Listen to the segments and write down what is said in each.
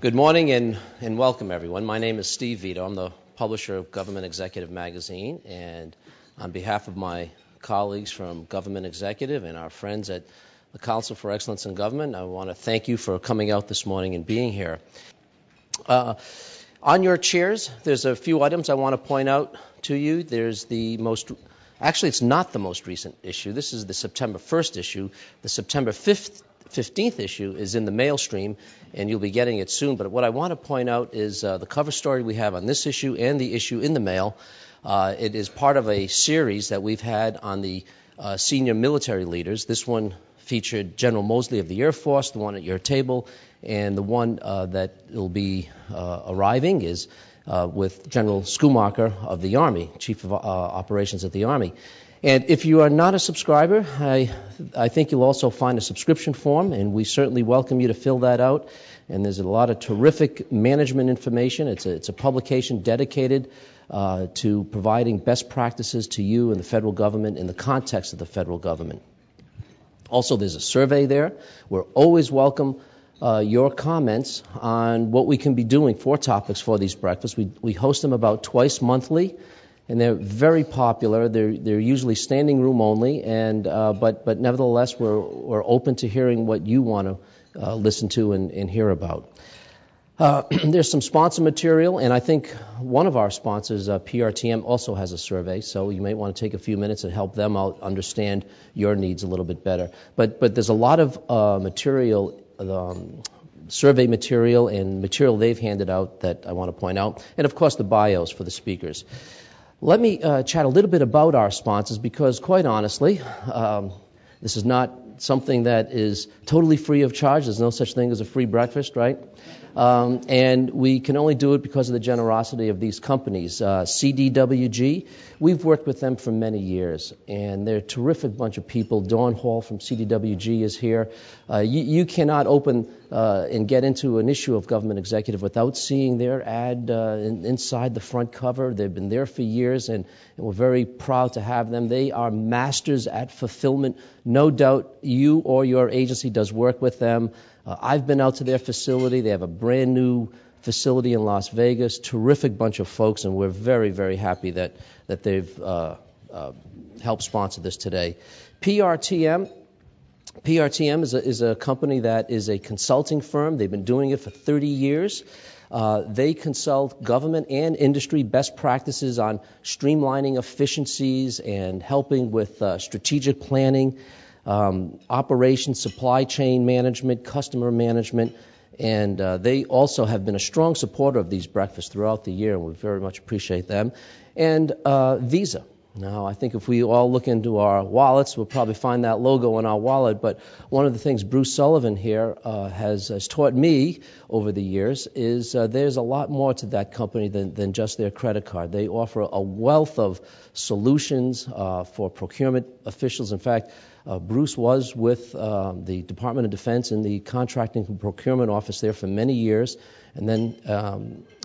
Good morning and welcome, everyone. My name is Steve Vito. I'm the publisher of Government Executive Magazine, and on behalf of my colleagues from Government Executive and our friends at the Council for Excellence in Government, I want to thank you for coming out this morning and being here. On your chairs, there's a few items I want to point out to you. There's actually, it's not the most recent issue. This is the September 1st issue. The September 15th issue is in the mail stream, and you'll be getting it soon. But what I want to point out is the cover story we have on this issue and the issue in the mail. It is part of a series that we've had on the senior military leaders. This one featured General Moseley of the Air Force, the one at your table, and the one that will be arriving is with General Schoomaker of the Army, Chief of Operations at the Army. And if you are not a subscriber, I think you'll also find a subscription form, and we certainly welcome you to fill that out. And there's a lot of terrific management information. It's a publication dedicated to providing best practices to you and the federal government in the context of the federal government. Also, there's a survey there. We're always welcome your comments on what we can be doing for topics for these breakfasts. We host them about twice monthly. And they're very popular. They're usually standing room only, and but nevertheless, we're open to hearing what you want to listen to and hear about. There's some sponsor material, and I think one of our sponsors, PRTM, also has a survey, so you might want to take a few minutes and help them out understand your needs a little bit better. But there's a lot of material, survey material and material they've handed out that I want to point out, and of course the bios for the speakers. Let me chat a little bit about our sponsors because, quite honestly, this is not something that is totally free of charge. There's no such thing as a free breakfast, right? And we can only do it because of the generosity of these companies. CDWG, we've worked with them for many years, and they're a terrific bunch of people. Dawn Hall from CDWG is here. You cannot open and get into an issue of Government Executive without seeing their ad inside the front cover. They've been there for years, and we're very proud to have them. They are masters at fulfillment. No doubt you or your agency does work with them. I've been out to their facility. They have a brand new facility in Las Vegas. Terrific bunch of folks, and we're very, very happy that they've helped sponsor this today. PRTM is a company that is a consulting firm. They've been doing it for 30 years. They consult government and industry best practices on streamlining efficiencies and helping with strategic planning, operations, supply chain management, customer management, and they also have been a strong supporter of these breakfasts throughout the year, and we very much appreciate them. And Visa. Now, I think if we all look into our wallets, we'll probably find that logo in our wallet, but one of the things Bruce Sullivan here has taught me over the years is there's a lot more to that company than just their credit card. They offer a wealth of solutions for procurement officials. In fact, Bruce was with the Department of Defense in the Contracting and Procurement Office there for many years, and then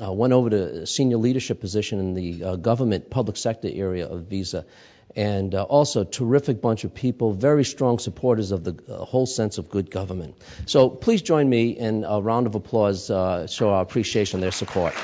went over to a senior leadership position in the government public sector area of Visa. And also terrific bunch of people, very strong supporters of the whole sense of good government. So please join me in a round of applause, show our appreciation of their support.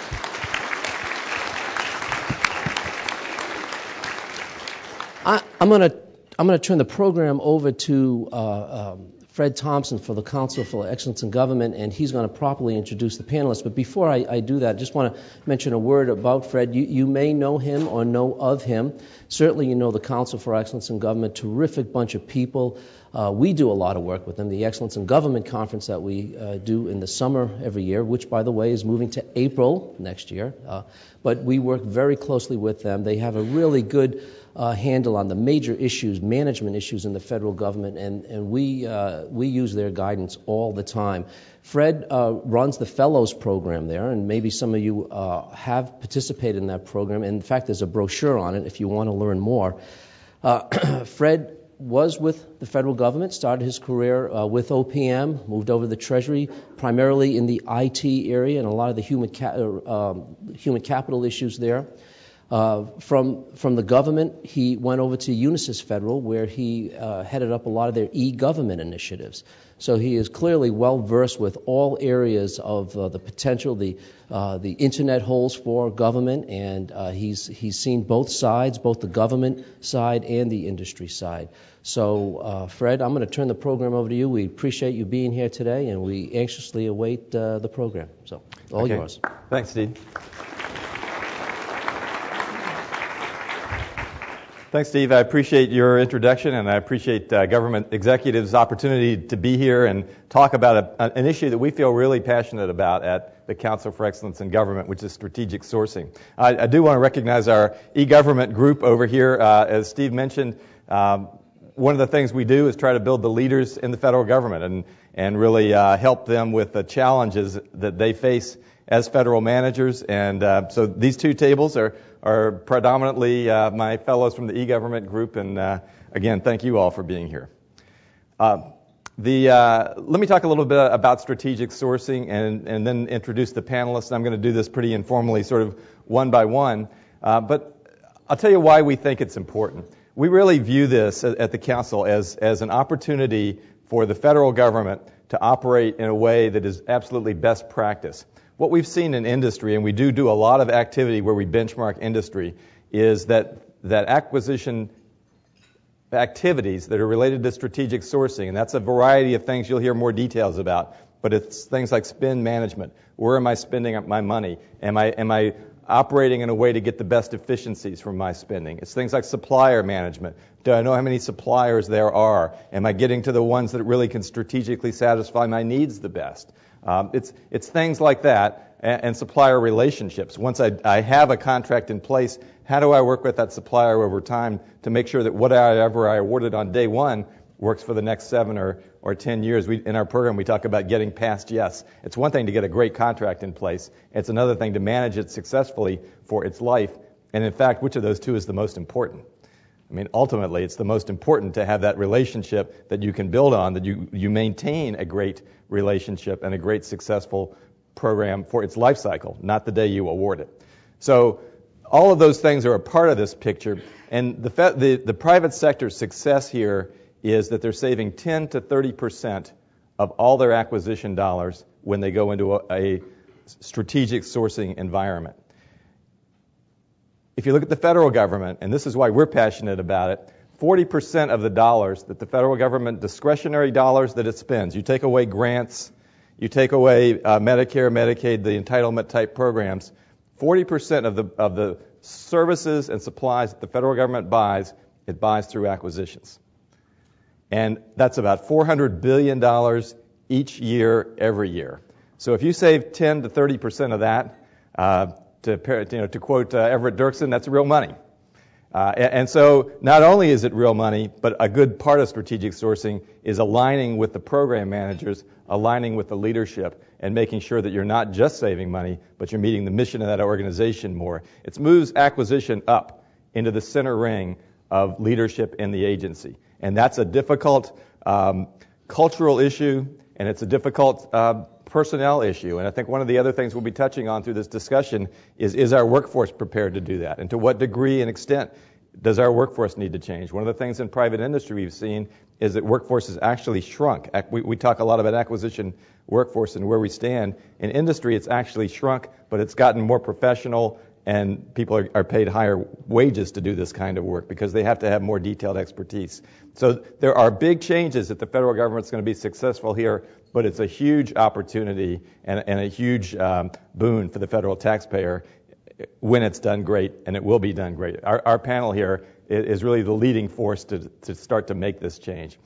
I'm going to turn the program over to Fred Thompson for the Council for Excellence in Government, and he's going to properly introduce the panelists. But before I do that, I just want to mention a word about Fred. You may know him or know of him. Certainly you know the Council for Excellence in Government, terrific bunch of people. We do a lot of work with them. The Excellence in Government Conference that we do in the summer every year, which, by the way, is moving to April next year. But we work very closely with them. They have a really good handle on the major issues, management issues in the federal government, and we use their guidance all the time. Fred runs the Fellows program there, and maybe some of you have participated in that program. In fact, there's a brochure on it if you want to learn more. Fred was with the federal government, started his career with OPM, moved over to the Treasury, primarily in the IT area and a lot of the human capital issues there. From the government, he went over to Unisys Federal, where he headed up a lot of their e-government initiatives. So he is clearly well versed with all areas of the potential the internet holds for government, and he's seen both sides, both the government side and the industry side. So, Fred, I'm going to turn the program over to you. We appreciate you being here today, and we anxiously await the program. So, all yours. Thanks, Steve. Thanks, Steve. I appreciate your introduction, and I appreciate government executives' opportunity to be here and talk about an issue that we feel really passionate about at the Council for Excellence in Government, which is strategic sourcing. I do want to recognize our e-government group over here. As Steve mentioned, one of the things we do is try to build the leaders in the federal government and really help them with the challenges that they face as federal managers. And so these two tables are predominantly my fellows from the e-government group, and again, thank you all for being here. Let me talk a little bit about strategic sourcing and then introduce the panelists. I'm going to do this pretty informally, sort of one by one, but I'll tell you why we think it's important. We really view this at the Council as an opportunity for the federal government to operate in a way that is absolutely best practice. What we've seen in industry, and we do a lot of activity where we benchmark industry, is that acquisition activities that are related to strategic sourcing, and that's a variety of things you'll hear more details about, but it's things like spend management. Where am I spending my money? Am I operating in a way to get the best efficiencies from my spending? It's things like supplier management. Do I know how many suppliers there are? Am I getting to the ones that really can strategically satisfy my needs the best? It's things like that, and supplier relationships. Once I have a contract in place, how do I work with that supplier over time to make sure that whatever I awarded on day one works for the next 7 or 10 years? In our program, we talk about getting past yes. It's one thing to get a great contract in place. It's another thing to manage it successfully for its life. And in fact, which of those two is the most important? I mean, ultimately, it's the most important to have that relationship that you can build on, that you maintain a great relationship and a great successful program for its life cycle, not the day you award it. So all of those things are a part of this picture, and the private sector's success here is that they're saving 10 to 30% of all their acquisition dollars when they go into a strategic sourcing environment. If you look at the federal government, and this is why we're passionate about it, 40% of the dollars that the federal government, discretionary dollars that it spends, you take away grants, you take away Medicare, Medicaid, the entitlement type programs, 40% of the services and supplies that the federal government buys, it buys through acquisitions. And that's about $400 billion each year, every year. So if you save 10 to 30% of that, to quote Everett Dirksen, that's real money. And so not only is it real money, but a good part of strategic sourcing is aligning with the program managers, aligning with the leadership, and making sure that you're not just saving money, but you're meeting the mission of that organization more. It moves acquisition up into the center ring of leadership in the agency. And that's a difficult cultural issue, and it's a difficult personnel issue. And I think one of the other things we'll be touching on through this discussion is our workforce prepared to do that? And to what degree and extent does our workforce need to change? One of the things in private industry we've seen is that workforce has actually shrunk. We talk a lot about acquisition workforce and where we stand. In industry, it's actually shrunk, but it's gotten more professional, and people are paid higher wages to do this kind of work because they have to have more detailed expertise. So there are big changes that the federal government's going to be successful here, but it's a huge opportunity and a huge boon for the federal taxpayer when it's done great, and it will be done great. Our panel here is really the leading force to start to make this change.